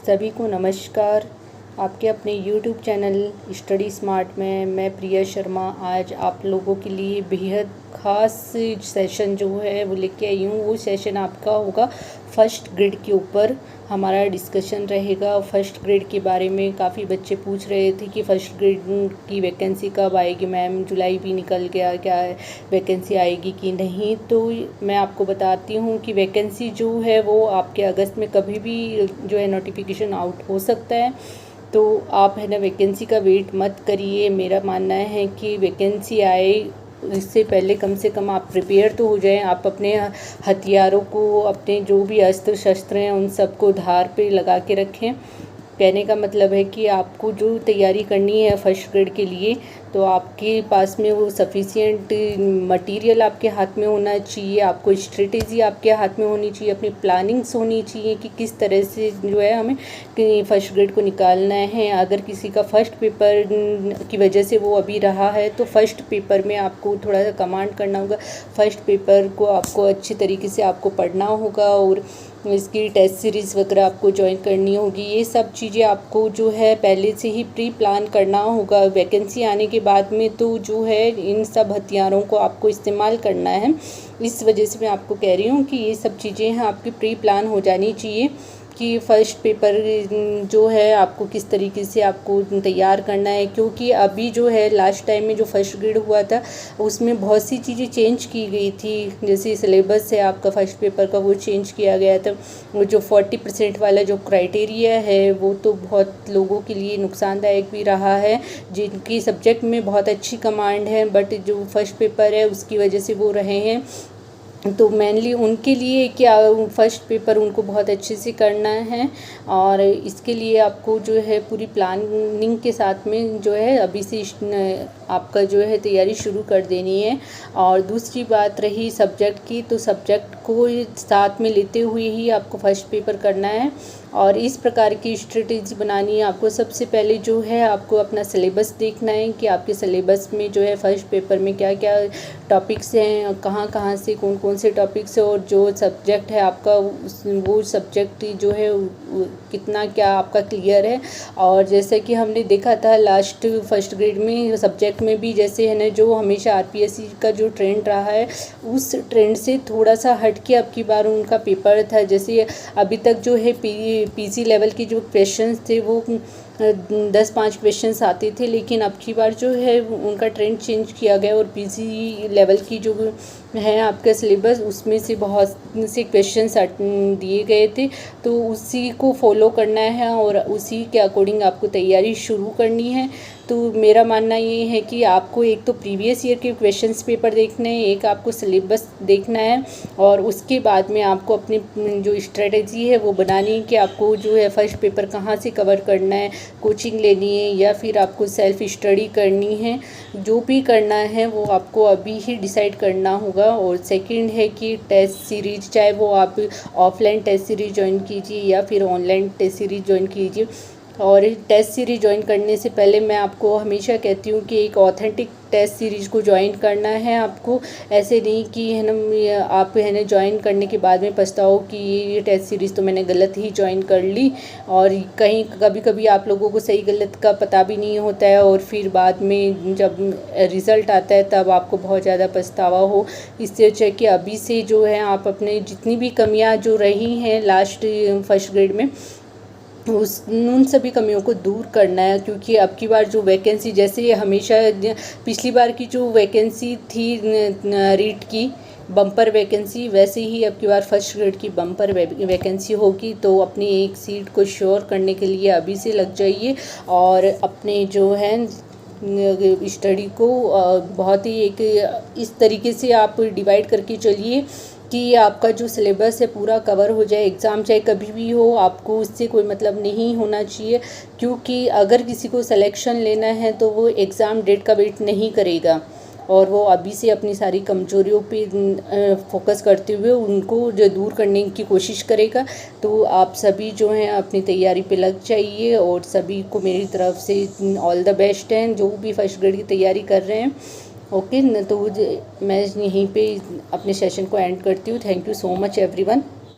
सभी को नमस्कार। आपके अपने YouTube चैनल स्टडी स्मार्ट में मैं प्रिया शर्मा आज आप लोगों के लिए बेहद ख़ास सेशन जो है वो लेके आई हूँ। वो सेशन आपका होगा फर्स्ट ग्रेड के ऊपर। हमारा डिस्कशन रहेगा फर्स्ट ग्रेड के बारे में। काफ़ी बच्चे पूछ रहे थे कि फ़र्स्ट ग्रेड की वैकेंसी कब आएगी मैम, जुलाई भी निकल गया, क्या वैकेंसी आएगी कि नहीं। तो मैं आपको बताती हूँ कि वैकेंसी जो है वो आपके अगस्त में कभी भी जो है नोटिफिकेशन आउट हो सकता है। तो आप है ना वैकेंसी का वेट मत करिए। मेरा मानना है कि वैकेंसी आए इससे पहले कम से कम आप प्रिपेयर तो हो जाएं। आप अपने हथियारों को, अपने जो भी अस्त्र शस्त्र हैं उन सबको धार पे लगा के रखें। कहने का मतलब है कि आपको जो तैयारी करनी है फर्स्ट ग्रेड के लिए, तो आपके पास में वो सफिशिएंट मटेरियल आपके हाथ में होना चाहिए। आपको स्ट्रेटेजी आपके हाथ में होनी चाहिए, अपनी प्लानिंग्स होनी चाहिए कि किस तरह से जो है हमें फर्स्ट ग्रेड को निकालना है। अगर किसी का फर्स्ट पेपर की वजह से वो अभी रहा है तो फर्स्ट पेपर में आपको थोड़ा सा कमांड करना होगा। फर्स्ट पेपर को आपको अच्छी तरीके से आपको पढ़ना होगा और इसकी टेस्ट सीरीज़ वगैरह आपको ज्वाइन करनी होगी। ये सब चीज़ें आपको जो है पहले से ही प्री प्लान करना होगा। वैकेंसी आने के बाद में तो जो है इन सब हथियारों को आपको इस्तेमाल करना है। इस वजह से मैं आपको कह रही हूँ कि ये सब चीज़ें हैं आपकी प्री प्लान हो जानी चाहिए कि फ़र्स्ट पेपर जो है आपको किस तरीके से आपको तैयार करना है। क्योंकि अभी जो है लास्ट टाइम में जो फर्स्ट ग्रेड हुआ था उसमें बहुत सी चीज़ें चेंज की गई थी। जैसे सिलेबस है आपका फर्स्ट पेपर का वो चेंज किया गया था। वो जो 40% वाला जो क्राइटेरिया है वो तो बहुत लोगों के लिए नुकसानदायक भी रहा है जिनकी सब्जेक्ट में बहुत अच्छी कमांड है, बट जो फर्स्ट पेपर है उसकी वजह से वो रहे हैं। तो मेनली उनके लिए क्या फ़र्स्ट पेपर उनको बहुत अच्छे से करना है और इसके लिए आपको जो है पूरी प्लानिंग के साथ में जो है अभी से आपका जो है तैयारी शुरू कर देनी है। और दूसरी बात रही सब्जेक्ट की, तो सब्जेक्ट को साथ में लेते हुए ही आपको फर्स्ट पेपर करना है और इस प्रकार की स्ट्रेटेजी बनानी है। आपको सबसे पहले जो है आपको अपना सिलेबस देखना है कि आपके सिलेबस में जो है फर्स्ट पेपर में क्या क्या टॉपिक्स हैं, कहाँ कहाँ से कौन कौन से टॉपिक्स है और जो सब्जेक्ट है आपका वो सब्जेक्ट जो है कितना क्या आपका क्लियर है। और जैसे कि हमने देखा था लास्ट फर्स्ट ग्रेड में सब्जेक्ट में भी, जैसे है ना जो हमेशा आरपीएससी का जो ट्रेंड रहा है उस ट्रेंड से थोड़ा सा हट के अब की बार उनका पेपर था। जैसे अभी तक जो है पीजी लेवल के जो क्वेश्चंस थे वो 10-5 क्वेश्चंस आते थे, लेकिन अब की बार जो है उनका ट्रेंड चेंज किया गया और पीजी लेवल की जो है आपका सिलेबस उसमें से बहुत से क्वेश्चंस दिए गए थे। तो उसी को फॉलो करना है और उसी के अकॉर्डिंग आपको तैयारी शुरू करनी है। तो मेरा मानना ये है कि आपको एक तो प्रीवियस ईयर के क्वेश्चंस पेपर देखने हैं, एक आपको सिलेबस देखना है और उसके बाद में आपको अपनी जो स्ट्रेटेजी है वो बनानी है कि आपको जो है फर्स्ट पेपर कहाँ से कवर करना है, कोचिंग लेनी है या फिर आपको सेल्फ स्टडी करनी है। जो भी करना है वो आपको अभी ही डिसाइड करना होगा। और सेकंड है कि टेस्ट सीरीज, चाहे वो आप ऑफलाइन टेस्ट सीरीज ज्वाइन कीजिए या फिर ऑनलाइन टेस्ट सीरीज ज्वाइन कीजिए। और टेस्ट सीरीज ज्वाइन करने से पहले मैं आपको हमेशा कहती हूँ कि एक ऑथेंटिक टेस्ट सीरीज को ज्वाइन करना है आपको। ऐसे नहीं कि है ना आप है ना ज्वाइन करने के बाद में पछताओ कि ये टेस्ट सीरीज़ तो मैंने गलत ही ज्वाइन कर ली। और कहीं कभी कभी आप लोगों को सही गलत का पता भी नहीं होता है और फिर बाद में जब रिज़ल्ट आता है तब आपको बहुत ज़्यादा पछतावा हो। इससे अच्छा कि अभी से जो है आप अपने जितनी भी कमियाँ जो रही हैं लास्ट फर्स्ट ग्रेड में उन सभी कमियों को दूर करना है। क्योंकि अब की बार जो वैकेंसी, जैसे हमेशा पिछली बार की जो वैकेंसी थी रीट की बम्पर वैकेंसी, वैसे ही अब की बार फर्स्ट ग्रेड की बम्पर वैकेंसी होगी। तो अपनी एक सीट को श्योर करने के लिए अभी से लग जाइए और अपने जो है स्टडी को बहुत ही एक इस तरीके से आप डिवाइड करके चलिए कि आपका जो सिलेबस है पूरा कवर हो जाए। एग्ज़ाम चाहे कभी भी हो आपको उससे कोई मतलब नहीं होना चाहिए। क्योंकि अगर किसी को सिलेक्शन लेना है तो वो एग्ज़ाम डेट का वेट नहीं करेगा और वो अभी से अपनी सारी कमजोरियों पे फोकस करते हुए उनको जो दूर करने की कोशिश करेगा। तो आप सभी जो हैं अपनी तैयारी पे लग जाइए और सभी को मेरी तरफ से ऑल द बेस्ट हैं जो भी फर्स्ट ग्रेड की तैयारी कर रहे हैं। ओके, तो मैं यहीं पे अपने सेशन को एंड करती हूँ। Thank you so much everyone.